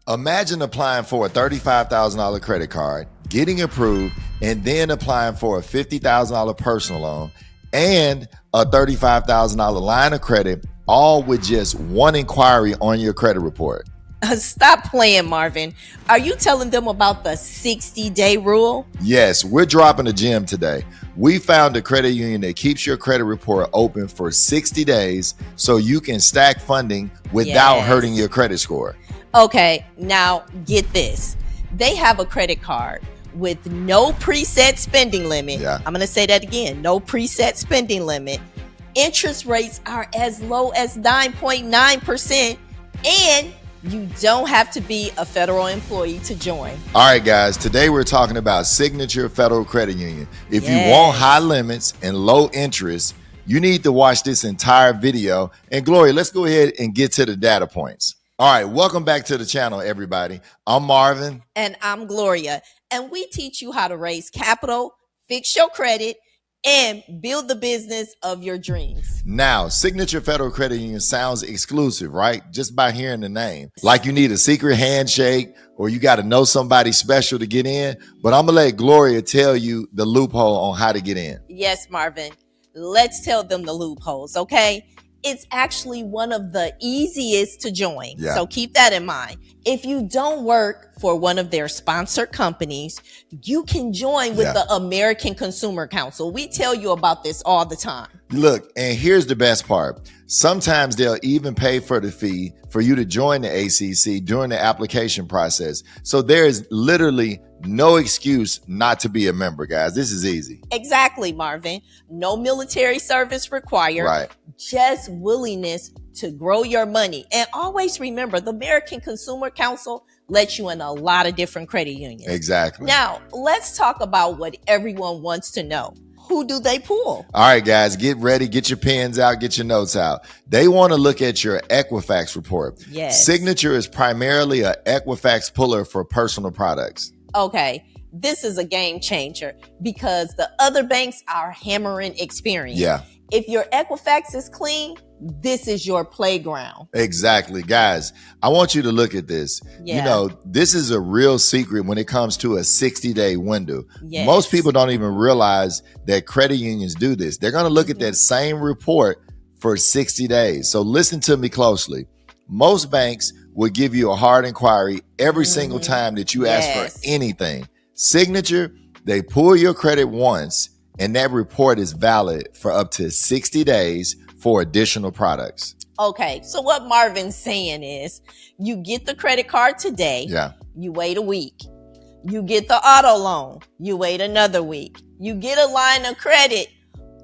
Imagine applying for a $35,000 credit card, getting approved, and then applying for a $50,000 personal loan and a $35,000 line of credit, all with just one inquiry on your credit report. Stop playing, Marvin. Are you telling them about the 60-day rule? Yes, we're dropping a gem today. We found a credit union that keeps your credit report open for 60 days so you can stack funding without hurting your credit score. Okay, now get this. They have a credit card with no preset spending limit. Yeah. I'm going to say that again. No preset spending limit. Interest rates are as low as 9.9%, and you don't have to be a federal employee to join. All right, guys, today we're talking about Signature Federal Credit Union. If you want high limits and low interest, you need to watch this entire video. And Gloria, let's go ahead and get to the data points. All right, welcome back to the channel, everybody. I'm Marvin. And I'm Gloria. And we teach you how to raise capital, fix your credit, and build the business of your dreams. Now, Signature Federal Credit Union sounds exclusive, right? Just by hearing the name. Like you need a secret handshake or you got to know somebody special to get in. But I'm going to let Gloria tell you the loophole on how to get in. Yes, Marvin. Let's tell them the loopholes, okay? It's actually one of the easiest to join. Yeah. So keep that in mind. If you don't work for one of their sponsored companies, you can join with the American Consumer Council. We tell you about this all the time. Look, and here's the best part. Sometimes they'll even pay for the fee for you to join the ACC during the application process. So there is literally no excuse not to be a member, guys. This is easy. Exactly, Marvin. No military service required. Right. Just willingness to grow your money. And always remember, the American Consumer Council lets you in a lot of different credit unions. Exactly. Now, let's talk about what everyone wants to know. Who do they pull? All right, guys, get ready. Get your pens out. Get your notes out. They want to look at your Equifax report. Yes. Signature is primarily an Equifax puller for personal products. Okay, this is a game changer because the other banks are hammering Experian. Yeah. If your Equifax is clean, this is your playground. Exactly. Guys, I want you to look at this. Yeah. You know, this is a real secret when it comes to a 60-day window. Yes. Most people don't even realize that credit unions do this. They're going to look at that same report for 60 days. So listen to me closely. Most banks will give you a hard inquiry every single time that you ask for anything. Signature, they pull your credit once, and that report is valid for up to 60 days for additional products. Okay, so what Marvin's saying is you get the credit card today. Yeah. You wait a week. You get the auto loan. You wait another week. You get a line of credit,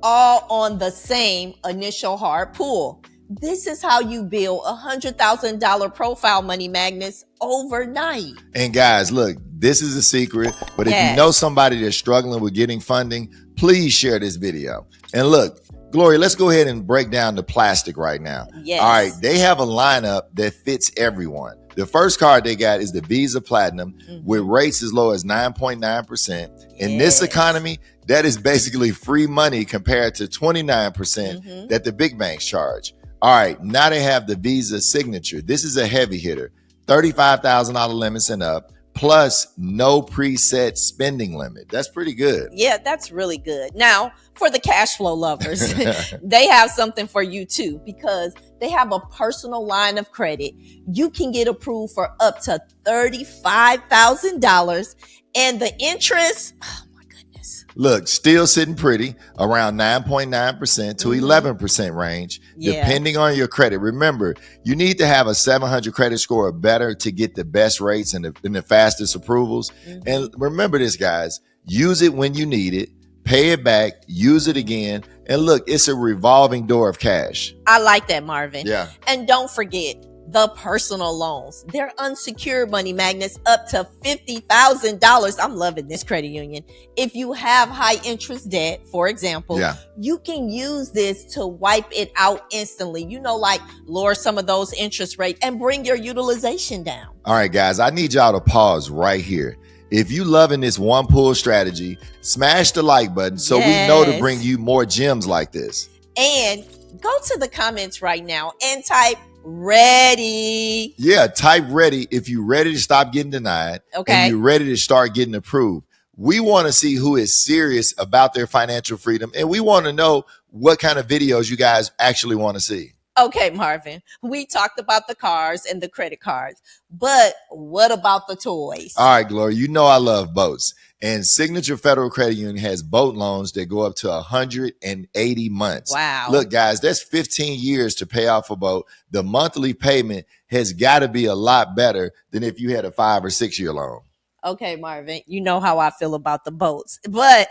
all on the same initial hard pull. This is how you build $100,000 profile money magnets overnight. And guys, look, this is a secret, but if you know somebody that's struggling with getting funding, please share this video. And look, Gloria, let's go ahead and break down the plastic right now. Yes. All right, they have a lineup that fits everyone. The first card they got is the Visa Platinum with rates as low as 9.9%. In this economy, that is basically free money compared to 29% that the big banks charge. All right, now they have the Visa Signature. This is a heavy hitter, $35,000 limits and up, plus no preset spending limit. That's pretty good. Yeah, that's really good. Now, for the cash flow lovers, they have something for you too, because they have a personal line of credit. You can get approved for up to $35,000, and the interest, oh my goodness. Look, still sitting pretty around 9.9% to 11% range, depending on your credit. Remember, you need to have a 700 credit score or better to get the best rates and the fastest approvals. And remember this, guys, use it when you need it, pay it back, use it again. And look, it's a revolving door of cash. I like that, Marvin. Yeah. And don't forget the personal loans. They're unsecured money magnets up to $50,000. I'm loving this credit union. If you have high interest debt, for example, you can use this to wipe it out instantly. You know, like lower some of those interest rates and bring your utilization down. All right, guys, I need y'all to pause right here. If you loving this one pull strategy, smash the like button so we know to bring you more gems like this. And go to the comments right now and type ready. Yeah, type ready if you're ready to stop getting denied. Okay. And you're ready to start getting approved. We want to see who is serious about their financial freedom. And we want to know what kind of videos you guys actually want to see. Okay, Marvin, we talked about the cars and the credit cards, but what about the toys? All right, Gloria, you know I love boats. And Signature Federal Credit Union has boat loans that go up to 180 months. Wow. Look, guys, that's 15 years to pay off a boat. The monthly payment has got to be a lot better than if you had a 5 or 6 year loan. Okay, Marvin, you know how I feel about the boats, but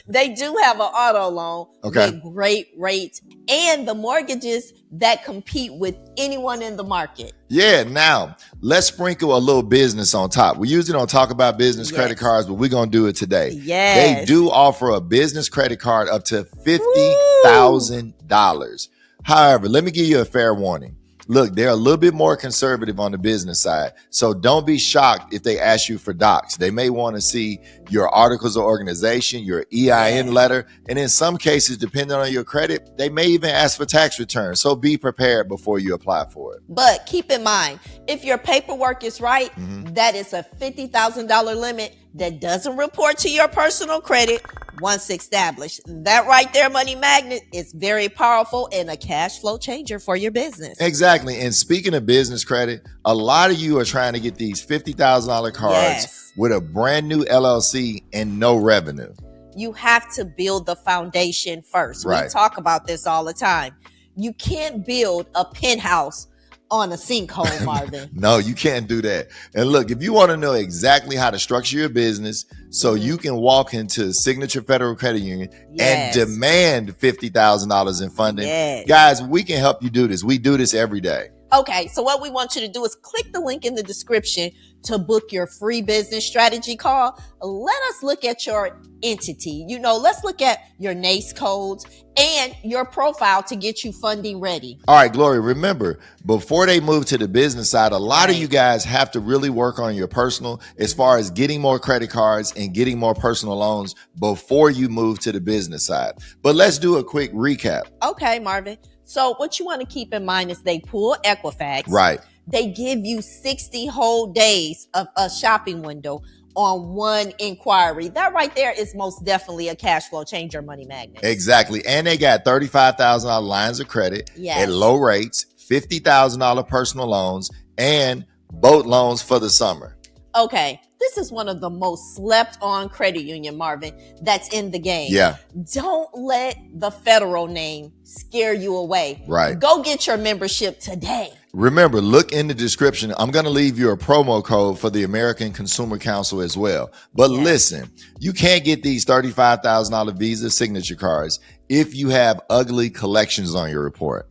they do have an auto loan with great rates and the mortgages that compete with anyone in the market. Yeah, now let's sprinkle a little business on top. We usually don't talk about business credit cards, but we're going to do it today. Yes. They do offer a business credit card up to $50,000. However, let me give you a fair warning. Look, they're a little bit more conservative on the business side. So don't be shocked if they ask you for docs. They may want to see your articles of organization, your EIN letter. And in some cases, depending on your credit, they may even ask for tax returns. So be prepared before you apply for it. But keep in mind, if your paperwork is right, that is a $50,000 limit that doesn't report to your personal credit once established. That right there, Money Magnet, is very powerful and a cash flow changer for your business. Exactly. And speaking of business credit, a lot of you are trying to get these $50,000 cards with a brand new LLC and no revenue. You have to build the foundation first. Right. We talk about this all the time. You can't build a penthouse on a sinkhole, Marvin. No, you can't do that. And look, if you want to know exactly how to structure your business so you can walk into Signature Federal Credit Union and demand $50,000 in funding, guys, we can help you do this. We do this every day. Okay, so what we want you to do is click the link in the description to book your free business strategy call. Let us look at your entity. You know, let's look at your NACE codes and your profile to get you funding ready. All right, Gloria, remember, before they move to the business side, a lot of you guys have to really work on your personal as far as getting more credit cards and getting more personal loans before you move to the business side. But let's do a quick recap. Okay, Marvin. So what you want to keep in mind is they pull Equifax. Right. They give you 60 whole days of a shopping window on one inquiry. That right there is most definitely a cash flow changer, Money Magnet. Exactly. And they got $35,000 lines of credit at low rates, $50,000 personal loans, and boat loans for the summer. Okay. This is one of the most slept on credit union, Marvin, that's in the game. Yeah. Don't let the federal name scare you away. Right. Go get your membership today. Remember, look in the description. I'm going to leave you a promo code for the American Consumer Council as well. But listen, you can't get these $35,000 Visa signature cards if you have ugly collections on your report.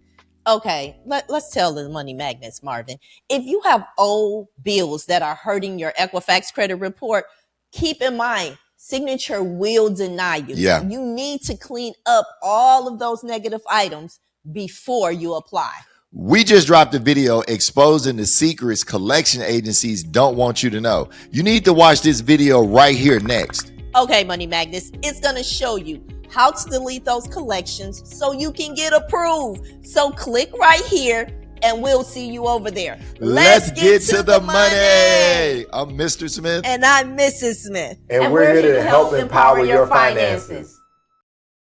Okay, let's tell the Money Magnets, Marvin. If you have old bills that are hurting your Equifax credit report, keep in mind, Signature will deny you. Yeah. You need to clean up all of those negative items before you apply. We just dropped a video exposing the secrets collection agencies don't want you to know. You need to watch this video right here next. Okay, Money Magnets, it's going to show you how to delete those collections so you can get approved. So click right here and we'll see you over there. Let's get to the money. I'm Mr. Smith. And I'm Mrs. Smith. And we're here to help empower your finances.